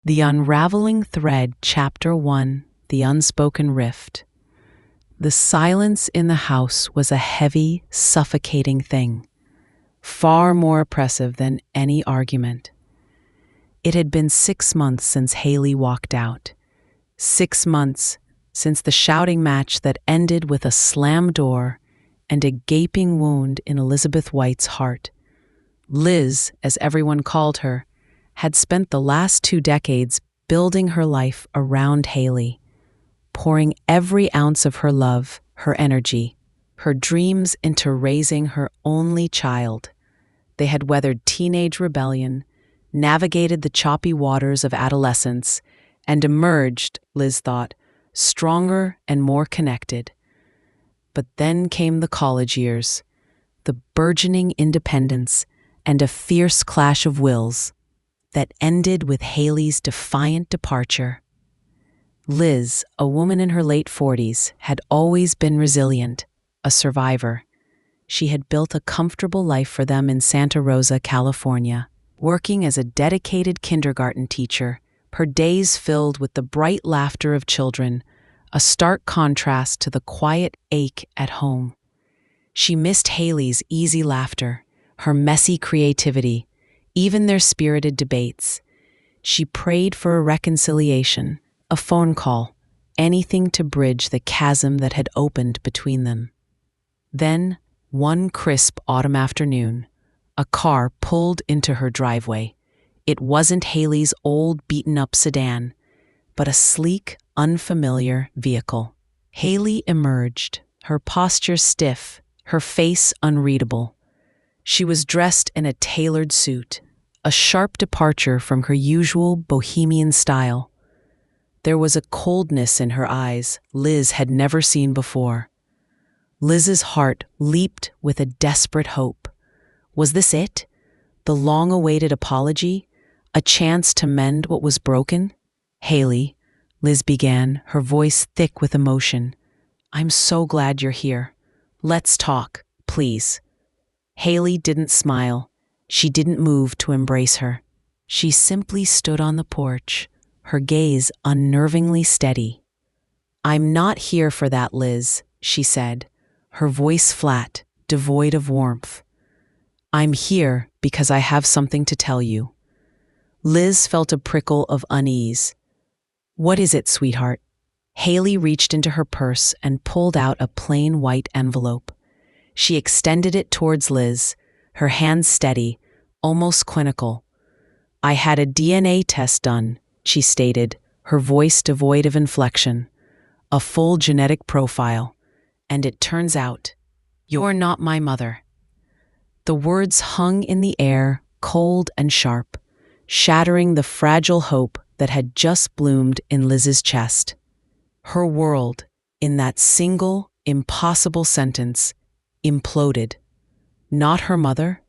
The Unraveling Thread, Chapter 1, The Unspoken Rift. The silence in the house was a heavy, suffocating thing, far more oppressive than any argument. It had been 6 months since Hailey walked out. 6 months since the shouting match that ended with a slammed door and a gaping wound in Elizabeth White's heart. Liz, as everyone called her, had spent the last 2 decades building her life around Hailey, pouring every ounce of her love, her energy, her dreams into raising her only child. They had weathered teenage rebellion, navigated the choppy waters of adolescence, and emerged, Liz thought, stronger and more connected. But then came the college years, the burgeoning independence, and a fierce clash of wills that ended with Hailey's defiant departure. Liz, a woman in her late 40s, had always been resilient, a survivor. She had built a comfortable life for them in Santa Rosa, California, working as a dedicated kindergarten teacher, her days filled with the bright laughter of children, a stark contrast to the quiet ache at home. She missed Hailey's easy laughter, her messy creativity, even their spirited debates. She prayed for a reconciliation, a phone call, anything to bridge the chasm that had opened between them. Then, one crisp autumn afternoon, a car pulled into her driveway. It wasn't Hailey's old beaten-up sedan, but a sleek, unfamiliar vehicle. Hailey emerged, her posture stiff, her face unreadable. She was dressed in a tailored suit, a sharp departure from her usual bohemian style. There was a coldness in her eyes Liz had never seen before. Liz's heart leaped with a desperate hope. Was this it? The long-awaited apology? A chance to mend what was broken? "Hailey," Liz began, her voice thick with emotion. "I'm so glad you're here. Let's talk, please." Hailey didn't smile. She didn't move to embrace her. She simply stood on the porch, her gaze unnervingly steady. "I'm not here for that, Liz," she said, her voice flat, devoid of warmth. "I'm here because I have something to tell you." Liz felt a prickle of unease. "What is it, sweetheart?" Hailey reached into her purse and pulled out a plain white envelope. She extended it towards Liz, her hands steady, almost clinical. "I had a DNA test done," she stated, her voice devoid of inflection. "A full genetic profile. And it turns out, you're not my mother." The words hung in the air, cold and sharp, shattering the fragile hope that had just bloomed in Liz's chest. Her world, in that single, impossible sentence, imploded. Not her mother?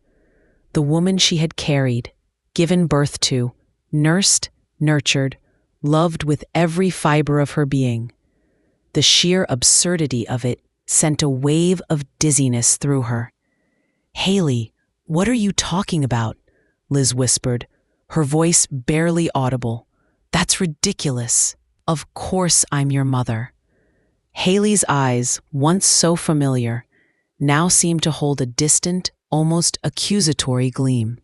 The woman she had carried, given birth to, nursed, nurtured, loved with every fiber of her being. The sheer absurdity of it sent a wave of dizziness through her. "Hailey, what are you talking about?" Liz whispered, her voice barely audible. "That's ridiculous. Of course I'm your mother." Hailey's eyes, once so familiar, now seemed to hold a distant, almost accusatory gleam.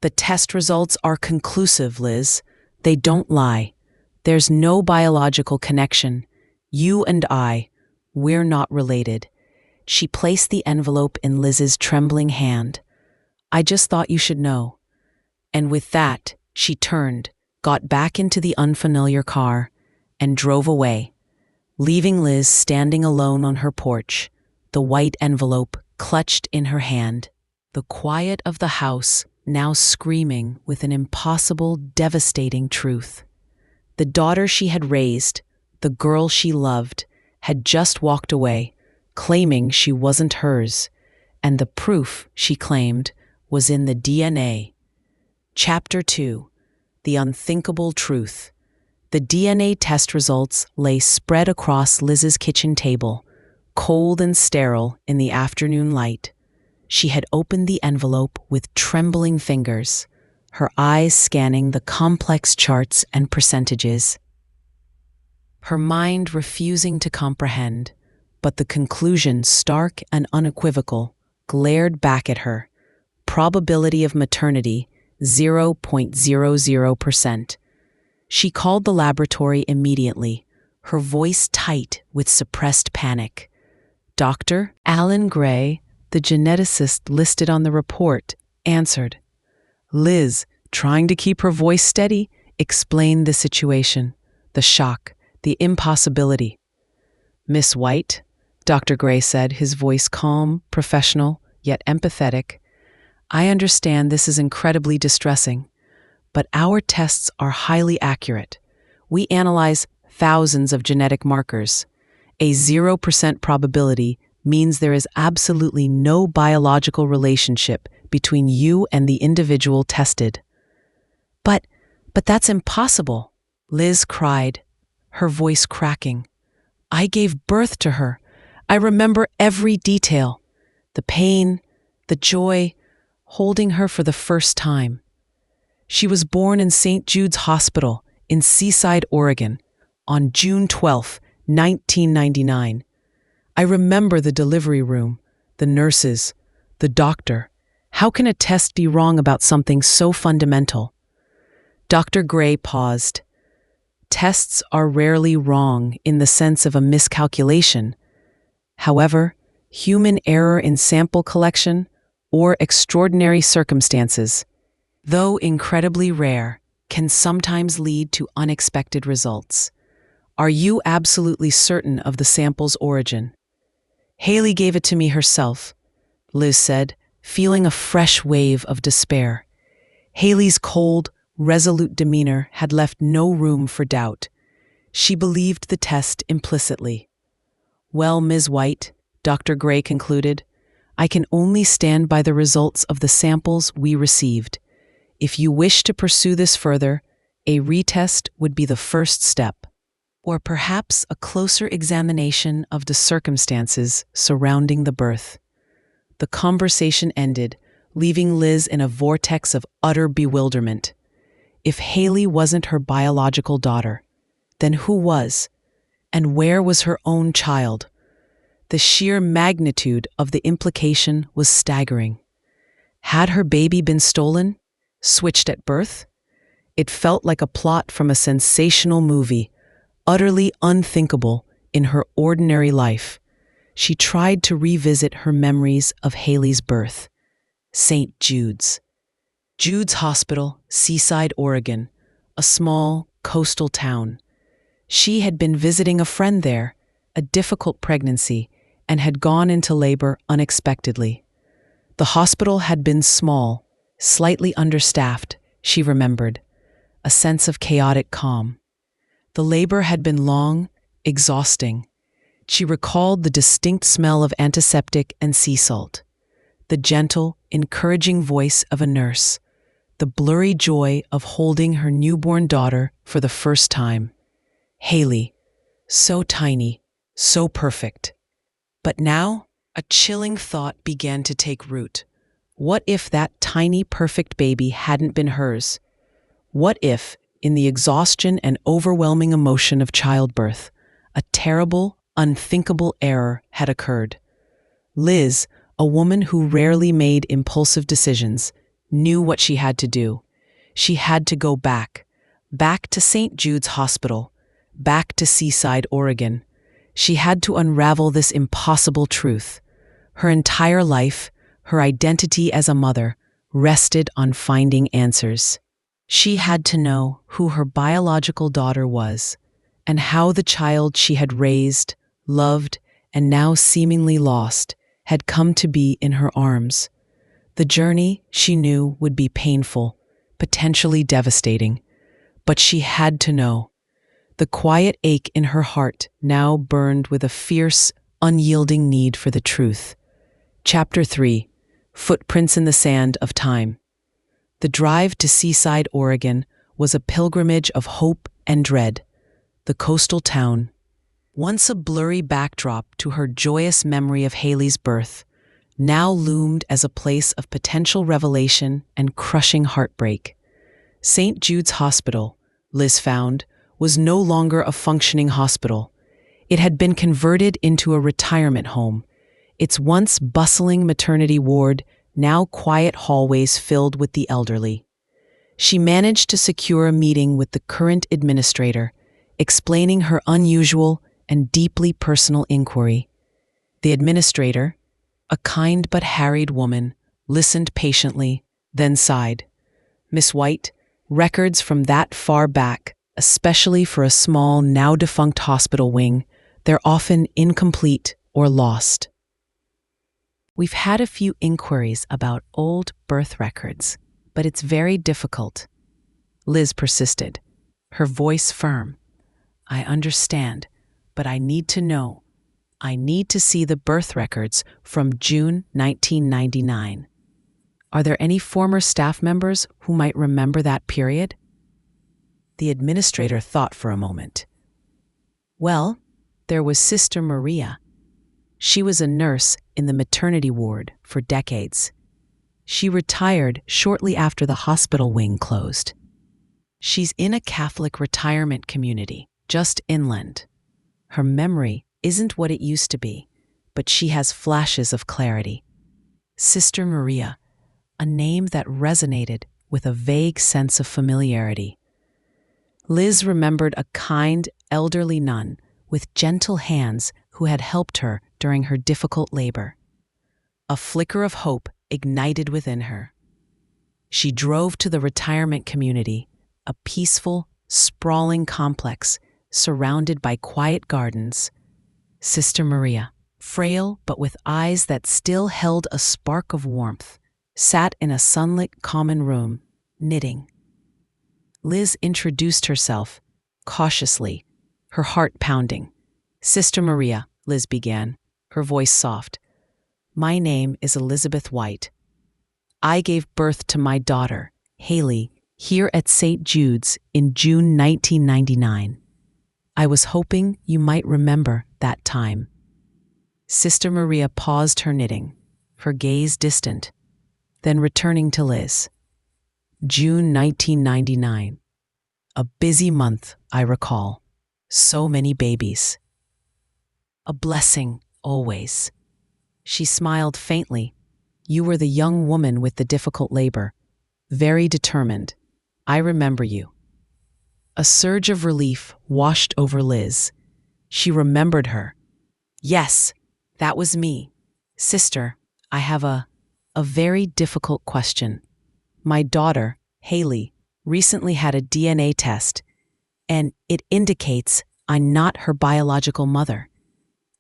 "The test results are conclusive, Liz. They don't lie. There's no biological connection. You and we're not related." She placed the envelope in Liz's trembling hand. "I just thought you should know." And with that, she turned, got back into the unfamiliar car, and drove away, leaving Liz standing alone on her porch, the white envelope clutched in her hand, the quiet of the house now screaming with an impossible, devastating truth. The daughter she had raised, the girl she loved, had just walked away, claiming she wasn't hers, and the proof, she claimed, was in the DNA. Chapter 2. The Unthinkable Truth. The DNA test results lay spread across Liz's kitchen table, cold and sterile in the afternoon light. She had opened the envelope with trembling fingers, her eyes scanning the complex charts and percentages. Her mind refusing to comprehend, but the conclusion, stark and unequivocal, glared back at her. Probability of maternity, 0.00%. She called the laboratory immediately, her voice tight with suppressed panic. Dr. Alan Gray, the geneticist listed on the report, answered. Liz, trying to keep her voice steady, explained the situation, the shock, the impossibility. Miss White, Dr. Gray said, his voice calm, professional, yet empathetic, I understand this is incredibly distressing, but our tests are highly accurate. We analyze thousands of genetic markers. A 0% probability means there is absolutely no biological relationship between you and the individual tested. But that's impossible, Liz cried, her voice cracking. I gave birth to her. I remember every detail. The pain, the joy, holding her for the first time. She was born in St. Jude's Hospital in Seaside, Oregon, on June 12, 1999. I remember the delivery room, the nurses, the doctor. How can a test be wrong about something so fundamental? Dr. Gray paused. Tests are rarely wrong in the sense of a miscalculation. However, human error in sample collection or extraordinary circumstances, though incredibly rare, can sometimes lead to unexpected results. Are you absolutely certain of the sample's origin? Hailey gave it to me herself, Liz said, feeling a fresh wave of despair. Hailey's cold, resolute demeanor had left no room for doubt. She believed the test implicitly. Well, Ms. White, Dr. Gray concluded, I can only stand by the results of the samples we received. If you wish to pursue this further, a retest would be the first step, or perhaps a closer examination of the circumstances surrounding the birth. The conversation ended, leaving Liz in a vortex of utter bewilderment. If Hailey wasn't her biological daughter, then who was? And where was her own child? The sheer magnitude of the implication was staggering. Had her baby been stolen? Switched at birth? It felt like a plot from a sensational movie, utterly unthinkable in her ordinary life. She tried to revisit her memories of Hailey's birth. St. Jude's. Jude's Hospital, Seaside, Oregon, a small, coastal town. She had been visiting a friend there, a difficult pregnancy, and had gone into labor unexpectedly. The hospital had been small, slightly understaffed, she remembered, a sense of chaotic calm. The labor had been long, exhausting. She recalled the distinct smell of antiseptic and sea salt, the gentle, encouraging voice of a nurse, the blurry joy of holding her newborn daughter for the first time. Hailey, so tiny, so perfect. But now, a chilling thought began to take root. What if that tiny, perfect baby hadn't been hers? What if, in the exhaustion and overwhelming emotion of childbirth, a terrible, unthinkable error had occurred? Liz, a woman who rarely made impulsive decisions, knew what she had to do. She had to go back to St. Jude's Hospital, back to Seaside, Oregon. She had to unravel this impossible truth. Her entire life, her identity as a mother, rested on finding answers. She had to know who her biological daughter was, and how the child she had raised, loved, and now seemingly lost had come to be in her arms. The journey, she knew, would be painful, potentially devastating, but she had to know. The quiet ache in her heart now burned with a fierce, unyielding need for the truth. Chapter 3. Footprints in the Sand of Time. The drive to Seaside, Oregon, was a pilgrimage of hope and dread. The coastal town, once a blurry backdrop to her joyous memory of Hailey's birth, now loomed as a place of potential revelation and crushing heartbreak. St. Jude's Hospital, Liz found, was no longer a functioning hospital. It had been converted into a retirement home, its once bustling maternity ward now quiet hallways filled with the elderly. She managed to secure a meeting with the current administrator, explaining her unusual and deeply personal inquiry. The administrator, a kind but harried woman, listened patiently, then sighed. "Miss White, records from that far back, especially for a small, now-defunct hospital wing, they're often incomplete or lost. We've had a few inquiries about old birth records, but it's very difficult." Liz persisted, her voice firm. "I understand, but I need to know. I need to see the birth records from June 1999. Are there any former staff members who might remember that period?" The administrator thought for a moment. "Well, there was Sister Maria. She was a nurse in the maternity ward for decades. She retired shortly after the hospital wing closed. She's in a Catholic retirement community just inland. Her memory isn't what it used to be, but she has flashes of clarity. Sister Maria, a name that resonated with a vague sense of familiarity. Liz remembered a kind, elderly nun with gentle hands who had helped her during her difficult labor. A flicker of hope ignited within her. She drove to the retirement community, a peaceful, sprawling complex surrounded by quiet gardens. Sister Maria, frail but with eyes that still held a spark of warmth, sat in a sunlit common room, knitting. Liz introduced herself, cautiously, her heart pounding. "Sister Maria," Liz began, her voice soft. "My name is Elizabeth White. I gave birth to my daughter, Hailey, here at St. Jude's in June 1999. I was hoping you might remember that time." Sister Maria paused her knitting, her gaze distant, then returning to Liz. "June 1999. A busy month, I recall. So many babies. A blessing, always." She smiled faintly. "You were the young woman with the difficult labor. Very determined. I remember you." A surge of relief washed over Liz. She remembered her. "Yes, that was me. Sister, I have a very difficult question. My daughter, Hailey, recently had a DNA test, and it indicates I'm not her biological mother.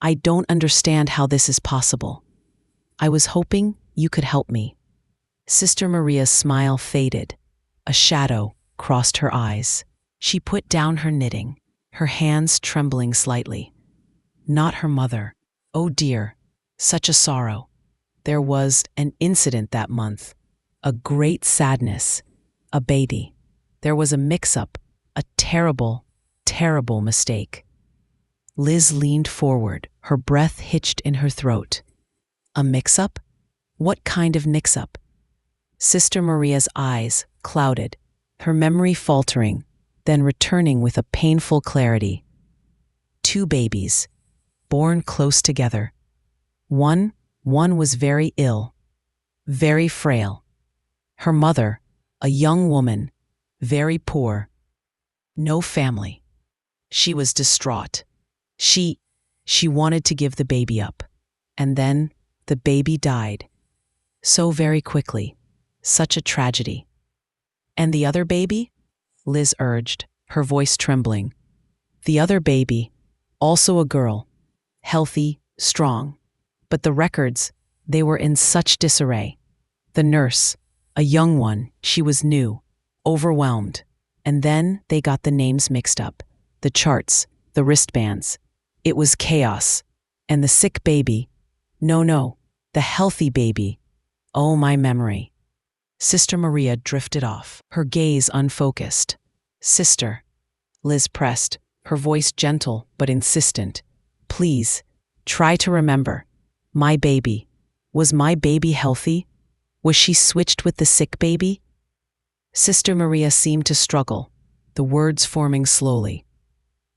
I don't understand how this is possible. I was hoping you could help me." Sister Maria's smile faded. A shadow crossed her eyes. She put down her knitting, her hands trembling slightly. Not her mother. Oh dear, such a sorrow. There was an incident that month, a great sadness, a baby. There was a mix-up, a terrible, terrible mistake. Liz leaned forward, her breath hitched in her throat. A mix-up? What kind of mix-up? Sister Maria's eyes clouded, her memory faltering, then returning with a painful clarity. 2 babies, born close together. One was very ill, very frail. Her mother, a young woman, very poor. No family. She was distraught. She wanted to give the baby up. And then the baby died. So very quickly. Such a tragedy. "And the other baby?" Liz urged, her voice trembling. "The other baby, also a girl, healthy, strong. But the records, they were in such disarray. The nurse, a young one, she was new, overwhelmed. And then they got the names mixed up, the charts, the wristbands. It was chaos. And the sick baby, no, the healthy baby. Oh, my memory." Sister Maria drifted off, her gaze unfocused. "Sister," Liz pressed, her voice gentle but insistent. "Please, try to remember. My baby. Was my baby healthy? Was she switched with the sick baby?" Sister Maria seemed to struggle, the words forming slowly.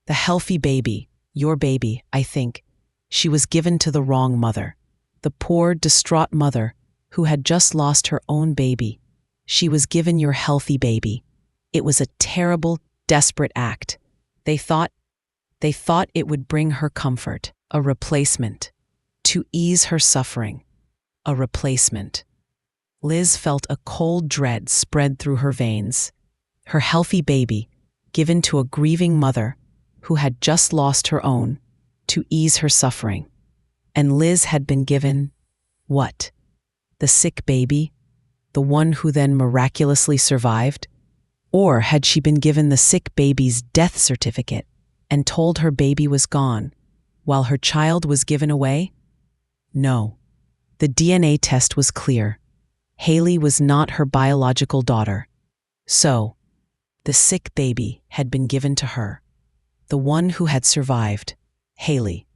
The healthy baby, your baby, I think. She was given to the wrong mother. The poor, distraught mother who had just lost her own baby. She was given your healthy baby. It was a terrible, desperate act. They thought it would bring her comfort, a replacement, to ease her suffering, a replacement. Liz felt a cold dread spread through her veins. Her healthy baby, given to a grieving mother who had just lost her own, to ease her suffering. And Liz had been given what? The sick baby? The one who then miraculously survived? Or had she been given the sick baby's death certificate and told her baby was gone while her child was given away? No. The DNA test was clear. Hailey was not her biological daughter. So, the sick baby had been given to her, the one who had survived, Hailey,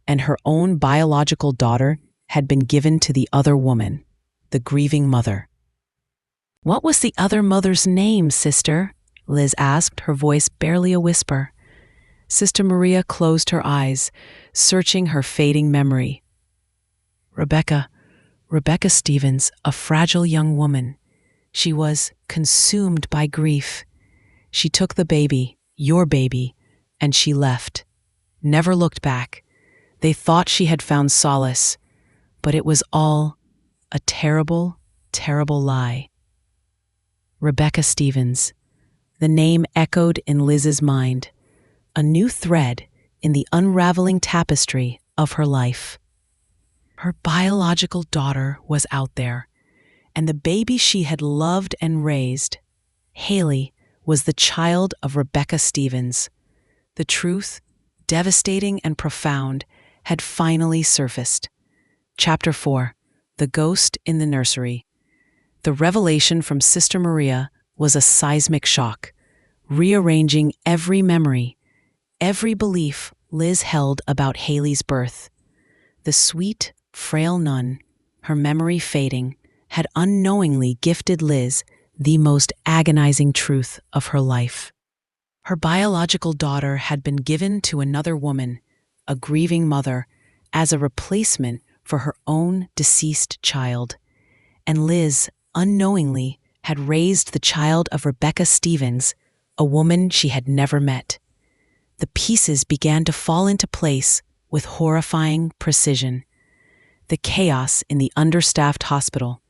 and her own biological daughter had been given to the other woman, the grieving mother. "What was the other mother's name, sister?" Liz asked, her voice barely a whisper. Sister Maria closed her eyes, searching her fading memory. Rebecca Stevens, a fragile young woman. She was consumed by grief. She took the baby, your baby, and she left. Never looked back. They thought she had found solace, but it was all a terrible, terrible lie. Rebecca Stevens. The name echoed in Liz's mind, a new thread in the unraveling tapestry of her life. Her biological daughter was out there, and the baby she had loved and raised, Hailey, was the child of Rebecca Stevens. The truth, devastating and profound, had finally surfaced. Chapter 4. The Ghost in the Nursery. The revelation from Sister Maria was a seismic shock, rearranging every memory, every belief Liz held about Hailey's birth. The sweet, frail nun, her memory fading, had unknowingly gifted Liz the most agonizing truth of her life. Her biological daughter had been given to another woman, a grieving mother, as a replacement for her own deceased child. And Liz, unknowingly, had raised the child of Rebecca Stevens, a woman she had never met. The pieces began to fall into place with horrifying precision. The chaos in the understaffed hospital,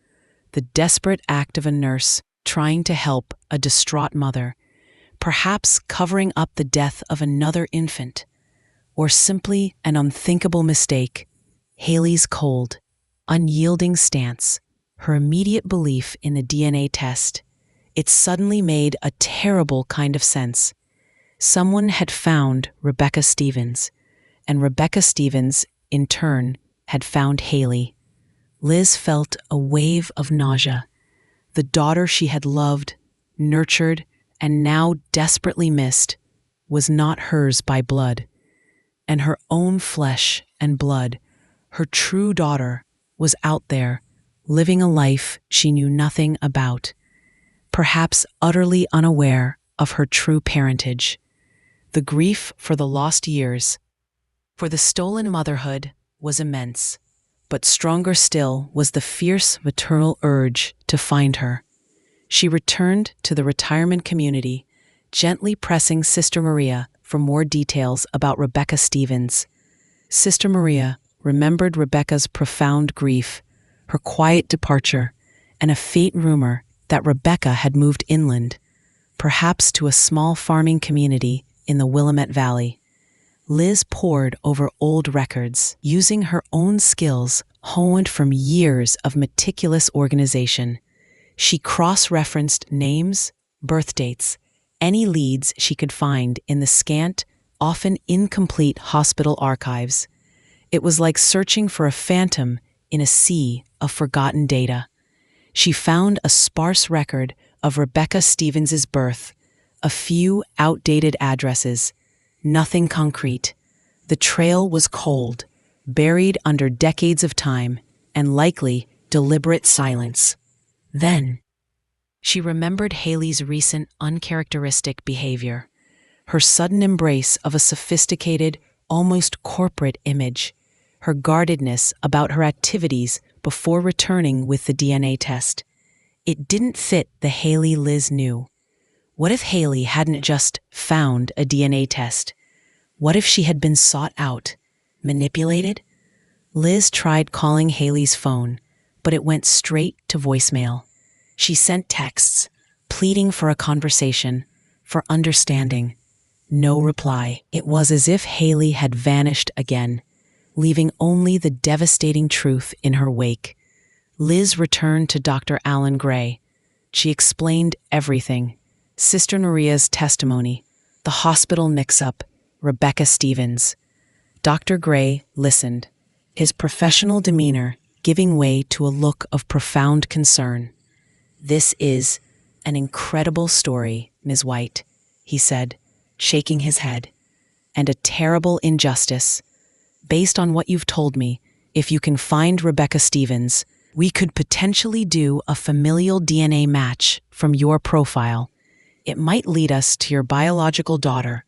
the desperate act of a nurse trying to help a distraught mother, perhaps covering up the death of another infant, or simply an unthinkable mistake, Hailey's cold, unyielding stance, her immediate belief in the DNA test. It suddenly made a terrible kind of sense. Someone had found Rebecca Stevens, and Rebecca Stevens, in turn, had found Hailey. Liz felt a wave of nausea. The daughter she had loved, nurtured, and now desperately missed was not hers by blood. And her own flesh and blood, her true daughter, was out there, living a life she knew nothing about, perhaps utterly unaware of her true parentage. The grief for the lost years, for the stolen motherhood, was immense, but stronger still was the fierce maternal urge to find her. She returned to the retirement community, gently pressing Sister Maria for more details about Rebecca Stevens. Sister Maria remembered Rebecca's profound grief, her quiet departure, and a faint rumor that Rebecca had moved inland, perhaps to a small farming community in the Willamette Valley. Liz pored over old records, using her own skills honed from years of meticulous organization. She cross-referenced names, birth dates, any leads she could find in the scant, often incomplete hospital archives. It was like searching for a phantom in a sea of forgotten data. She found a sparse record of Rebecca Stevens's birth, a few outdated addresses, nothing concrete. The trail was cold, buried under decades of time and likely deliberate silence. Then, She remembered Hailey's recent uncharacteristic behavior, her sudden embrace of a sophisticated, almost corporate image, her guardedness about her activities before returning with the DNA test. It didn't fit the Hailey Liz knew. What if Hailey hadn't just found a DNA test? What if she had been sought out, manipulated? Liz tried calling Hailey's phone, but it went straight to voicemail. She sent texts, pleading for a conversation, for understanding. No reply. It was as if Hailey had vanished again, leaving only the devastating truth in her wake. Liz returned to Dr. Alan Gray. She explained everything. Sister Maria's testimony, the hospital mix-up, Rebecca Stevens. Dr. Gray listened, his professional demeanor giving way to a look of profound concern. "This is an incredible story, Ms. White," he said, shaking his head, "and a terrible injustice. Based on what you've told me, if you can find Rebecca Stevens, we could potentially do a familial DNA match from your profile. It might lead us to your biological daughter,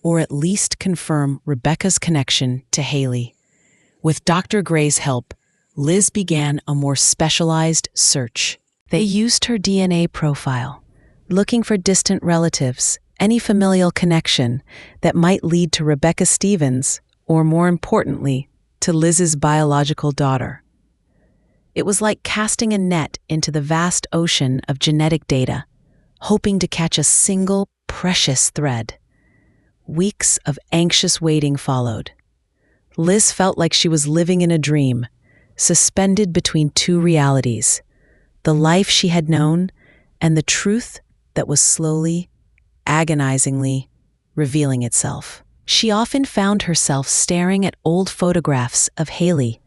or at least confirm Rebecca's connection to Hailey." With Dr. Gray's help, Liz began a more specialized search. They used her DNA profile, looking for distant relatives, any familial connection that might lead to Rebecca Stevens, or more importantly, to Liz's biological daughter. It was like casting a net into the vast ocean of genetic data, hoping to catch a single precious thread. Weeks of anxious waiting followed. Liz felt like she was living in a dream, suspended between two realities, the life she had known and the truth that was slowly, agonizingly revealing itself. She often found herself staring at old photographs of Hailey,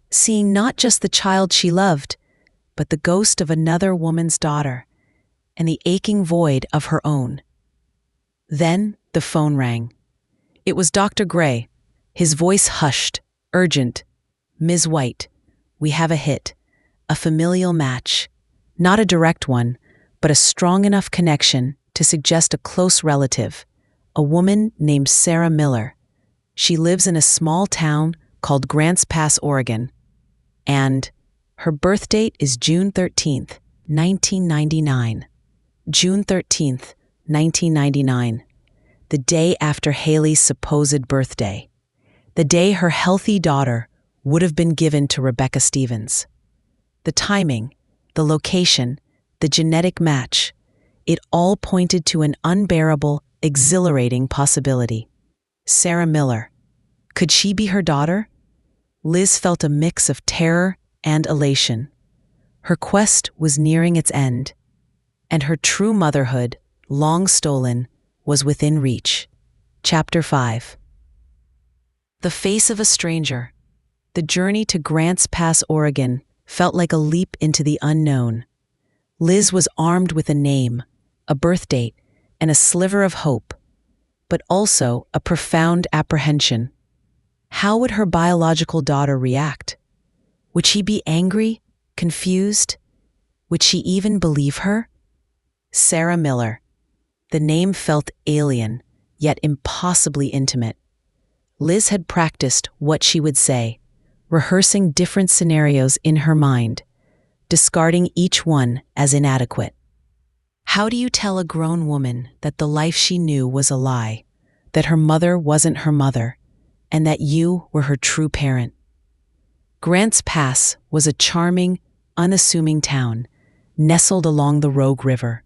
seeing not just the child she loved, but the ghost of another woman's daughter and the aching void of her own. Then the phone rang. It was Dr. Gray, his voice hushed, urgent. "Ms. White, we have a hit, a familial match, not a direct one, but a strong enough connection to suggest a close relative, a woman named Sarah Miller. She lives in a small town called Grants Pass, Oregon, and her birth date is June 13th, 1999. June 13th, 1999, the day after Hailey's supposed birthday, the day her healthy daughter would have been given to Rebecca Stevens. The timing, the location, the genetic match, it all pointed to an unbearable, exhilarating possibility. Sarah Miller. Could she be her daughter? Liz felt a mix of terror and elation. Her quest was nearing its end, and her true motherhood, long stolen, was within reach. Chapter 5. The face of a stranger. The journey to Grants Pass, Oregon, felt like a leap into the unknown. Liz was armed with a name, a birth date, and a sliver of hope, but also a profound apprehension. How would her biological daughter react? Would she be angry, confused? Would she even believe her? Sarah Miller. The name felt alien, yet impossibly intimate. Liz had practiced what she would say, rehearsing different scenarios in her mind, discarding each one as inadequate. How do you tell a grown woman that the life she knew was a lie, that her mother wasn't her mother, and that you were her true parent? Grants Pass was a charming, unassuming town, nestled along the Rogue River.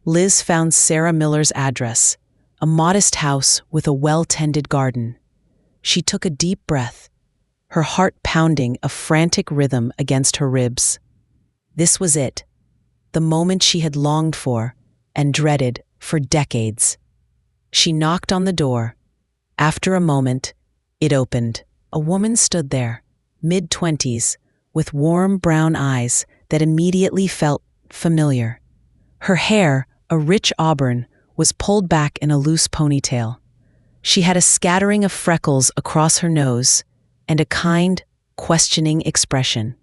Liz found Sarah Miller's address, a modest house with a well-tended garden. She took a deep breath, her heart pounding a frantic rhythm against her ribs. This was it, the moment she had longed for and dreaded for decades. She knocked on the door. After a moment, it opened. A woman stood there, mid-20s, with warm brown eyes that immediately felt familiar. Her hair, a rich auburn, was pulled back in a loose ponytail. She had a scattering of freckles across her nose and a kind, questioning expression.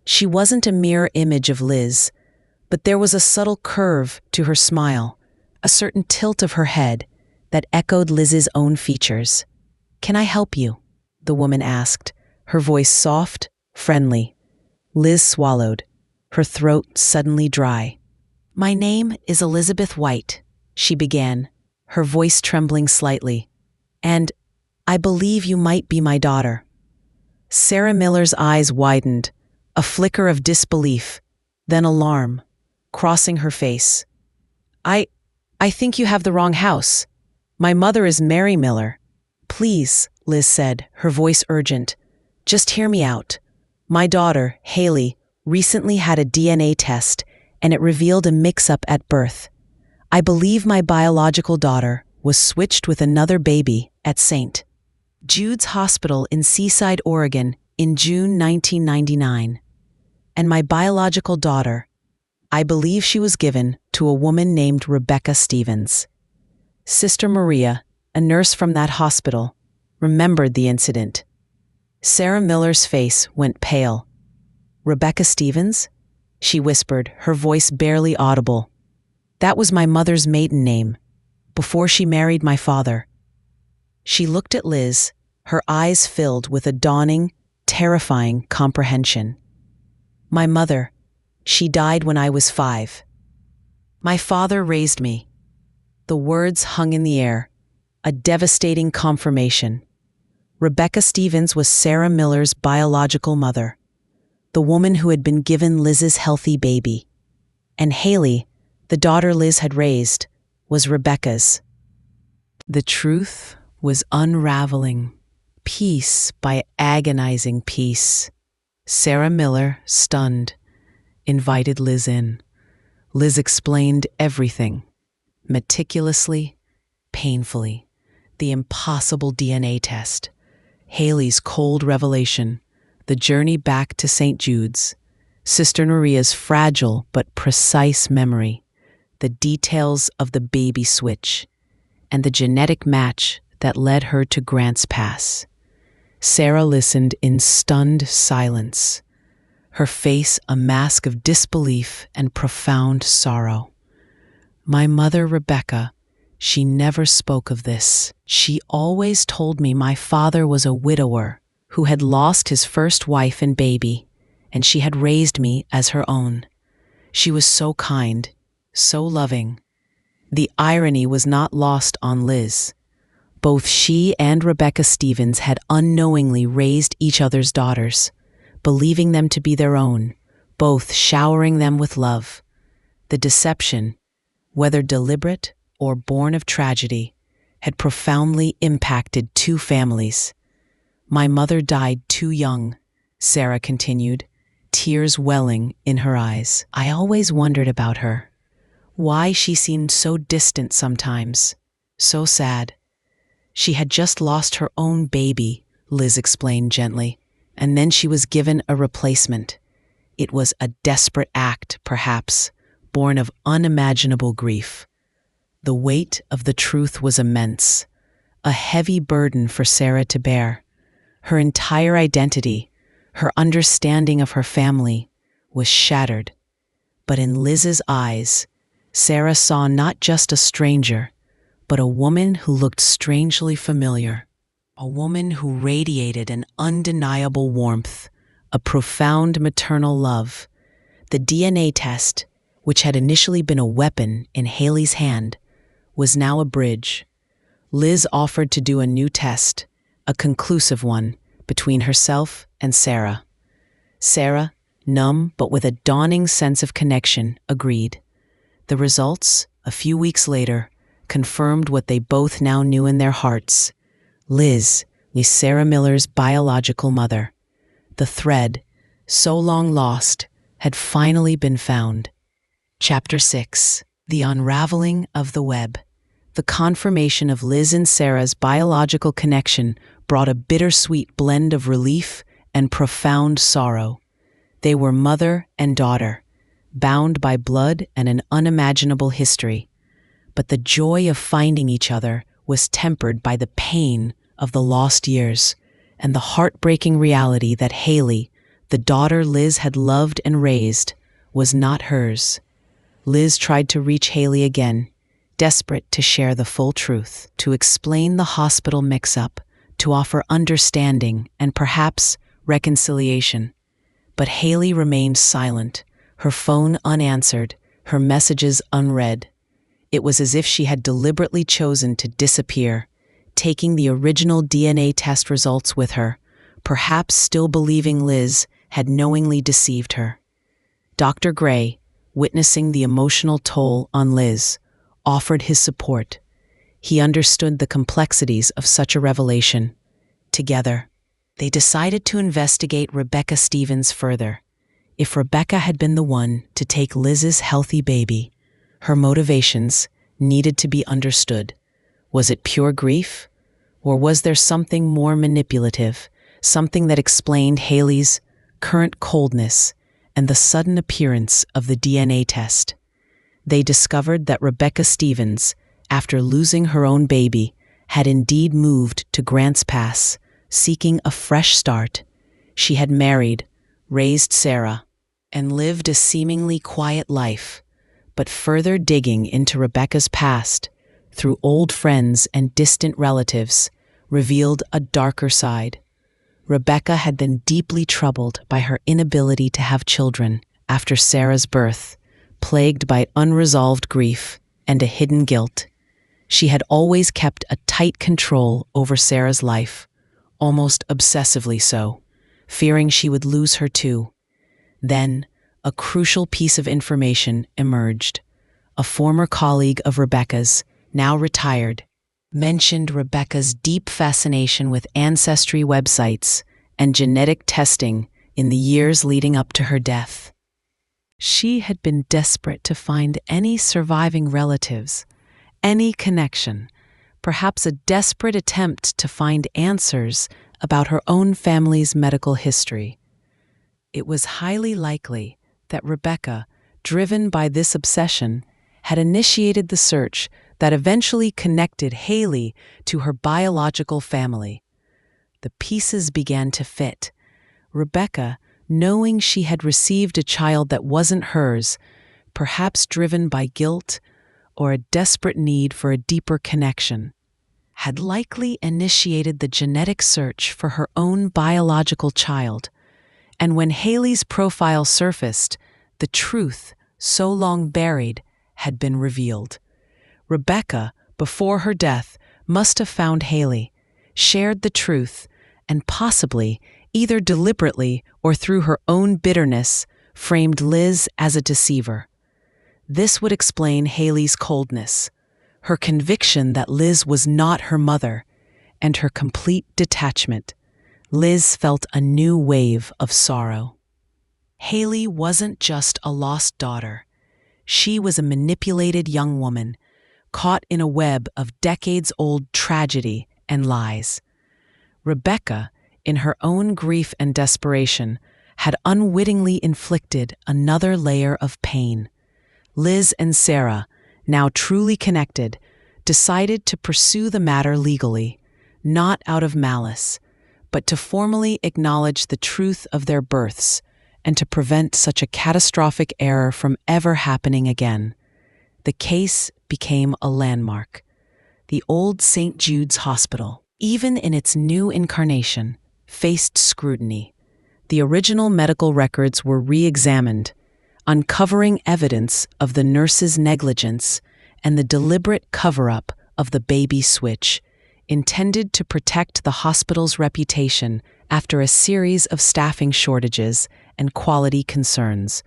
She wasn't a mirror image of Liz, But there was a subtle curve to her smile, a certain tilt of her head that echoed Liz's own features. "Can I help you?" the woman asked, her voice soft, friendly. Liz swallowed, her throat suddenly dry. "My name is Elizabeth White," she began, her voice trembling slightly. "And I believe you might be my daughter." Sarah Miller's eyes widened, a flicker of disbelief, then alarm, crossing her face. I think you have the wrong house. My mother is Mary Miller." "Please," Liz said, her voice urgent. "Just hear me out. My daughter, Hailey, recently had a DNA test, and it revealed a mix-up at birth. I believe my biological daughter was switched with another baby at St. Jude's Hospital in Seaside, Oregon, in June 1999. And my biological daughter, I believe she was given to a woman named Rebecca Stevens." Sister Maria, a nurse from that hospital, remembered the incident. Sarah Miller's face went pale. "Rebecca Stevens?" she whispered, her voice barely audible. "That was my mother's maiden name, before she married my father." She looked at Liz, her eyes filled with a dawning, terrifying comprehension. "My mother, she died when I was 5. My father raised me." The words hung in the air, a devastating confirmation. Rebecca Stevens was Sarah Miller's biological mother, the woman who had been given Liz's healthy baby. And Hailey, the daughter Liz had raised, was Rebecca's. The truth was unraveling, piece by agonizing piece. Sarah Miller, stunned, invited Liz in. Liz explained everything, meticulously, painfully. The impossible DNA test, Hailey's cold revelation, the journey back to St. Jude's, Sister Maria's fragile but precise memory, the details of the baby switch, and the genetic match that led her to Grants Pass. Sarah listened in stunned silence, her face a mask of disbelief and profound sorrow. "My mother, Rebecca, she never spoke of this. She always told me my father was a widower who had lost his first wife and baby, and she had raised me as her own. She was so kind, so loving." The irony was not lost on Liz. Both she and Rebecca Stevens had unknowingly raised each other's daughters, believing them to be their own, both showering them with love. The deception, whether deliberate or born of tragedy, had profoundly impacted two families. "My mother died too young," Sarah continued, tears welling in her eyes. "I always wondered about her, why she seemed so distant sometimes, so sad. She had just lost her own baby," Liz explained gently, "and then she was given a replacement. It was a desperate act, perhaps, born of unimaginable grief." The weight of the truth was immense, a heavy burden for Sarah to bear. Her entire identity, her understanding of her family, was shattered. But in Liz's eyes, Sarah saw not just a stranger, but a woman who looked strangely familiar, a woman who radiated an undeniable warmth, a profound maternal love. The DNA test, which had initially been a weapon in Hailey's hand, was now a bridge. Liz offered to do a new test, a conclusive one, between herself and Sarah. Sarah, numb but with a dawning sense of connection, agreed. The results, a few weeks later, confirmed what they both now knew in their hearts. Liz was Sarah Miller's biological mother. The thread, so long lost, had finally been found. Chapter 6. The Unraveling of the Web. The confirmation of Liz and Sarah's biological connection brought a bittersweet blend of relief and profound sorrow. They were mother and daughter, bound by blood and an unimaginable history. But the joy of finding each other was tempered by the pain of the lost years and the heartbreaking reality that Hailey, the daughter Liz had loved and raised, was not hers. Liz tried to reach Hailey again, desperate to share the full truth, to explain the hospital mix-up, to offer understanding and perhaps reconciliation. But Hailey remained silent, her phone unanswered, her messages unread. It was as if she had deliberately chosen to disappear, taking the original DNA test results with her, perhaps still believing Liz had knowingly deceived her. Dr. Gray, witnessing the emotional toll on Liz, offered his support. He understood the complexities of such a revelation. Together, they decided to investigate Rebecca Stevens further. If Rebecca had been the one to take Liz's healthy baby, her motivations needed to be understood. Was it pure grief? Or was there something more manipulative, something that explained Hailey's current coldness and the sudden appearance of the DNA test? They discovered that Rebecca Stevens, after losing her own baby, had indeed moved to Grants Pass, seeking a fresh start. She had married, raised Sarah, and lived a seemingly quiet life. But further digging into Rebecca's past, through old friends and distant relatives, revealed a darker side. Rebecca had been deeply troubled by her inability to have children after Sarah's birth, plagued by unresolved grief and a hidden guilt. She had always kept a tight control over Sarah's life, almost obsessively so, fearing she would lose her too. Then, a crucial piece of information emerged. A former colleague of Rebecca's, now retired, mentioned Rebecca's deep fascination with ancestry websites and genetic testing in the years leading up to her death. She had been desperate to find any surviving relatives, any connection, perhaps a desperate attempt to find answers about her own family's medical history. It was highly likely that Rebecca, driven by this obsession, had initiated the search that eventually connected Hailey to her biological family. The pieces began to fit. Rebecca, knowing she had received a child that wasn't hers, perhaps driven by guilt or a desperate need for a deeper connection, had likely initiated the genetic search for her own biological child. And when Hailey's profile surfaced, the truth, so long buried, had been revealed. Rebecca, before her death, must have found Hailey, shared the truth, and possibly, either deliberately or through her own bitterness, framed Liz as a deceiver. This would explain Hailey's coldness, her conviction that Liz was not her mother, and her complete detachment. Liz felt a new wave of sorrow. Hailey wasn't just a lost daughter. She was a manipulated young woman, caught in a web of decades-old tragedy and lies. Rebecca, in her own grief and desperation, had unwittingly inflicted another layer of pain. Liz and Sarah, now truly connected, decided to pursue the matter legally, not out of malice, but to formally acknowledge the truth of their births and to prevent such a catastrophic error from ever happening again. The case became a landmark. The old St. Jude's Hospital, even in its new incarnation, faced scrutiny. The original medical records were re-examined, uncovering evidence of the nurse's negligence and the deliberate cover-up of the baby switch, intended to protect the hospital's reputation after a series of staffing shortages and quality concerns.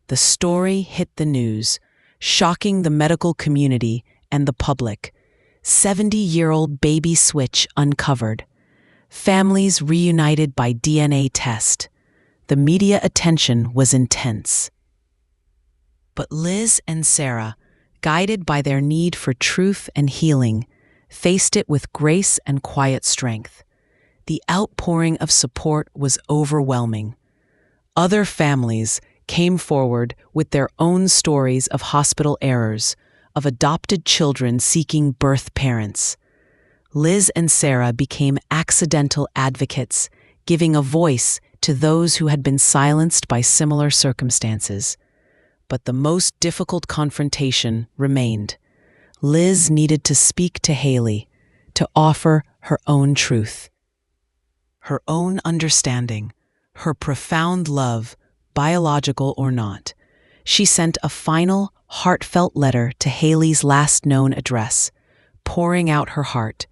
The story hit the news, shocking the medical community and the public. 70-year-old baby switch uncovered. Families reunited by DNA test. The media attention was intense. But Liz and Sarah, guided by their need for truth and healing, faced it with grace and quiet strength. The outpouring of support was overwhelming. Other families came forward with their own stories of hospital errors, of adopted children seeking birth parents. Liz and Sarah became accidental advocates, giving a voice to those who had been silenced by similar circumstances. But the most difficult confrontation remained. Liz needed to speak to Hailey, to offer her own truth, her own understanding, her profound love, biological or not. She sent a final, heartfelt letter to Hailey's last known address, pouring out her heart,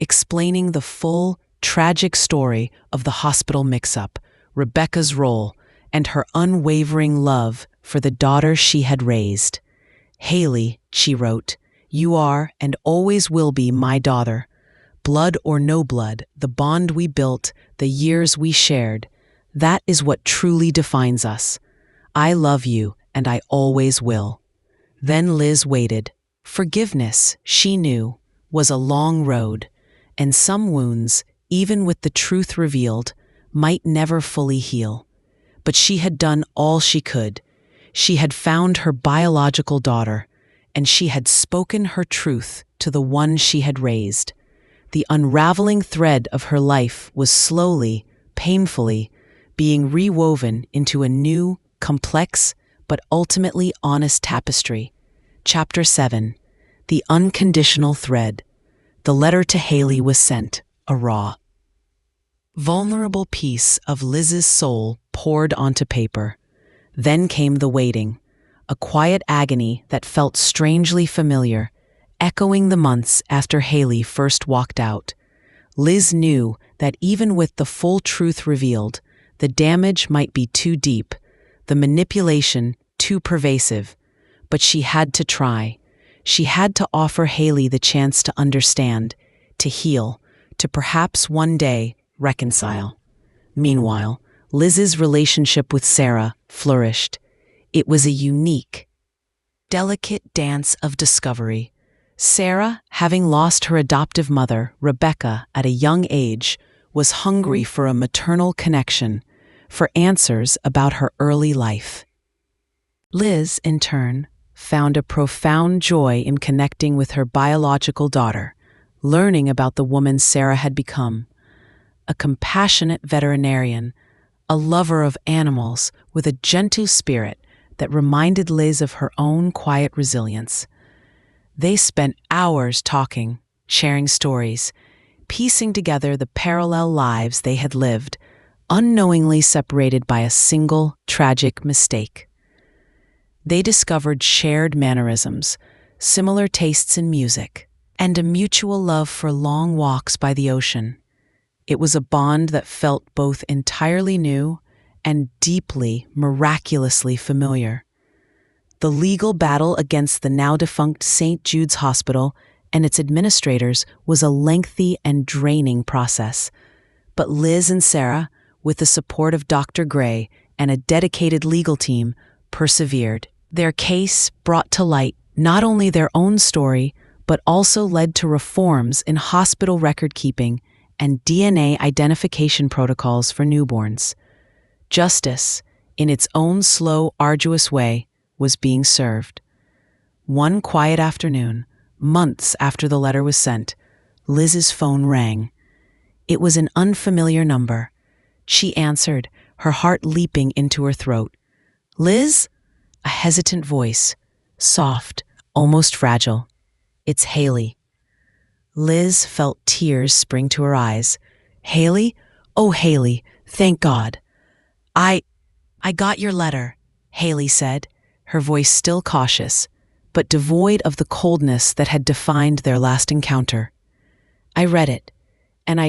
explaining the full, tragic story of the hospital mix-up, Rebecca's role, and her unwavering love for the daughter she had raised. "Hailey," she wrote, "you are and always will be my daughter. Blood or no blood, the bond we built, the years we shared, that is what truly defines us. I love you, and I always will." Then Liz waited. Forgiveness, she knew, was a long road, and some wounds, even with the truth revealed, might never fully heal. But she had done all she could. She had found her biological daughter, and she had spoken her truth to the one she had raised. The unraveling thread of her life was slowly, painfully, being rewoven into a new, complex, but ultimately honest tapestry. Chapter 7. The Unconditional Thread. The letter to Hailey was sent, a raw, vulnerable piece of Liz's soul poured onto paper. Then came the waiting, a quiet agony that felt strangely familiar, echoing the months after Hailey first walked out. Liz knew that even with the full truth revealed, the damage might be too deep, the manipulation too pervasive, but she had to try. She had to offer Hailey the chance to understand, to heal, to perhaps one day reconcile. Meanwhile, Liz's relationship with Sarah flourished. It was a unique, delicate dance of discovery. Sarah, having lost her adoptive mother, Rebecca, at a young age, was hungry for a maternal connection, for answers about her early life. Liz, in turn, found a profound joy in connecting with her biological daughter, learning about the woman Sarah had become, a compassionate veterinarian, a lover of animals with a gentle spirit that reminded Liz of her own quiet resilience. They spent hours talking, sharing stories, piecing together the parallel lives they had lived, unknowingly separated by a single tragic mistake. They discovered shared mannerisms, similar tastes in music, and a mutual love for long walks by the ocean. It was a bond that felt both entirely new and deeply, miraculously familiar. The legal battle against the now-defunct St. Jude's Hospital and its administrators was a lengthy and draining process. But Liz and Sarah, with the support of Dr. Gray and a dedicated legal team, persevered. Their case brought to light not only their own story, but also led to reforms in hospital record-keeping and DNA identification protocols for newborns. Justice, in its own slow, arduous way, was being served. One quiet afternoon, months after the letter was sent, Liz's phone rang. It was an unfamiliar number. She answered, her heart leaping into her throat. "Liz?" A hesitant voice, soft, almost fragile. "It's Hailey." Liz felt tears spring to her eyes. "Hailey? Oh, Hailey, thank God." I got your letter," Hailey said, her voice still cautious, but devoid of the coldness that had defined their last encounter. "I read it, and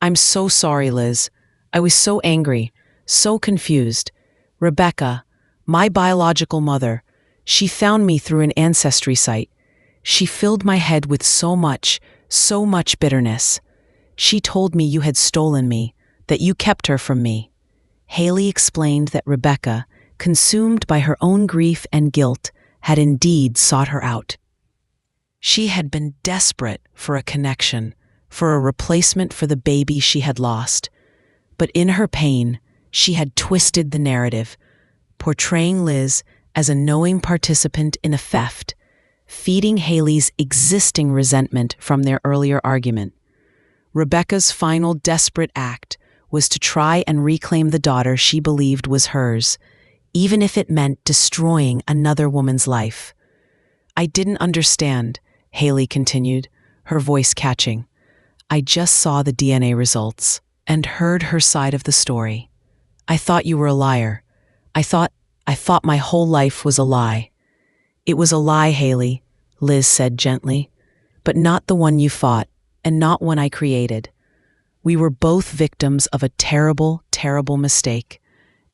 I'm so sorry, Liz. I was so angry, so confused. Rebecca, my biological mother, she found me through an ancestry site. She filled my head with so much bitterness. She told me you had stolen me, that you kept her from me." Hailey explained that Rebecca, consumed by her own grief and guilt, had indeed sought her out. She had been desperate for a connection, for a replacement for the baby she had lost. But in her pain, she had twisted the narrative, portraying Liz as a knowing participant in a theft, feeding Hailey's existing resentment from their earlier argument. Rebecca's final desperate act was to try and reclaim the daughter she believed was hers, even if it meant destroying another woman's life. I didn't understand, Hailey continued, her voice catching. I just saw the DNA results and heard her side of the story. I thought you were a liar. I thought my whole life was a lie. It was a lie, Hailey, Liz said gently, but not the one you fought, and not one I created. We were both victims of a terrible, terrible mistake.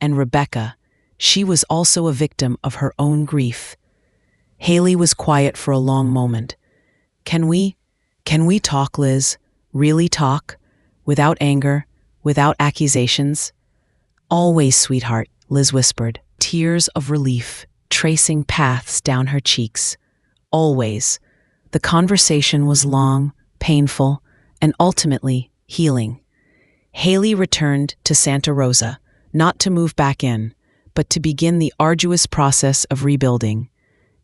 And Rebecca, she was also a victim of her own grief. Hailey was quiet for a long moment. Can we talk, Liz? Really talk? Without anger, without accusations? Always, sweetheart, Liz whispered, tears of relief tracing paths down her cheeks. Always. The conversation was long, painful, and ultimately healing. Hailey returned to Santa Rosa, not to move back in, but to begin the arduous process of rebuilding.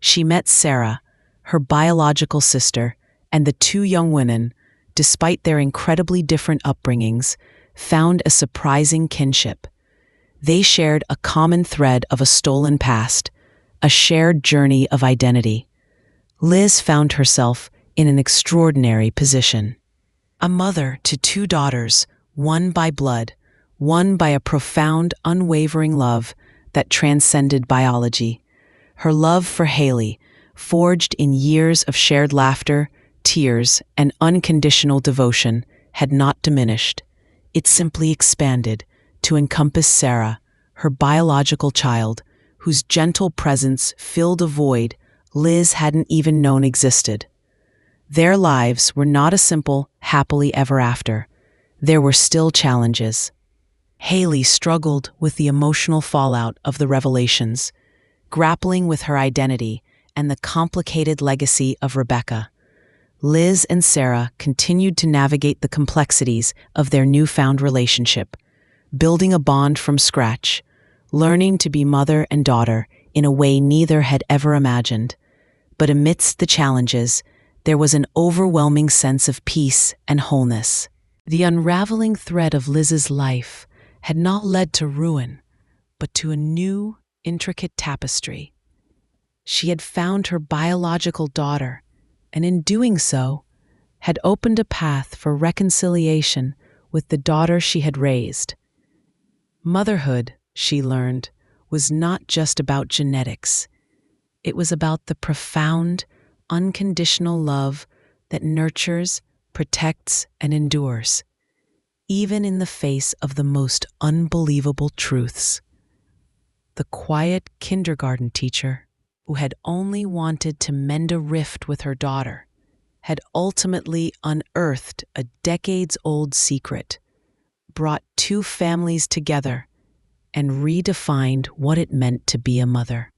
She met Sarah, her biological sister, and the two young women, despite their incredibly different upbringings, found a surprising kinship. They shared a common thread of a stolen past, a shared journey of identity. Liz found herself in an extraordinary position. A mother to two daughters, one by blood, one by a profound, unwavering love that transcended biology. Her love for Hailey, forged in years of shared laughter, tears, and unconditional devotion, had not diminished. It simply expanded to encompass Sarah, her biological child, whose gentle presence filled a void Liz hadn't even known existed. Their lives were not a simple, happily ever after. There were still challenges. Hailey struggled with the emotional fallout of the revelations, grappling with her identity and the complicated legacy of Rebecca. Liz and Sarah continued to navigate the complexities of their newfound relationship, building a bond from scratch, learning to be mother and daughter in a way neither had ever imagined. But amidst the challenges, there was an overwhelming sense of peace and wholeness. The unraveling thread of Liz's life had not led to ruin, but to a new, intricate tapestry. She had found her biological daughter, and in doing so, had opened a path for reconciliation with the daughter she had raised. Motherhood, she learned, was not just about genetics. It was about the profound, unconditional love that nurtures, protects, and endures, even in the face of the most unbelievable truths. The quiet kindergarten teacher, who had only wanted to mend a rift with her daughter, had ultimately unearthed a decades-old secret, brought two families together, and redefined what it meant to be a mother.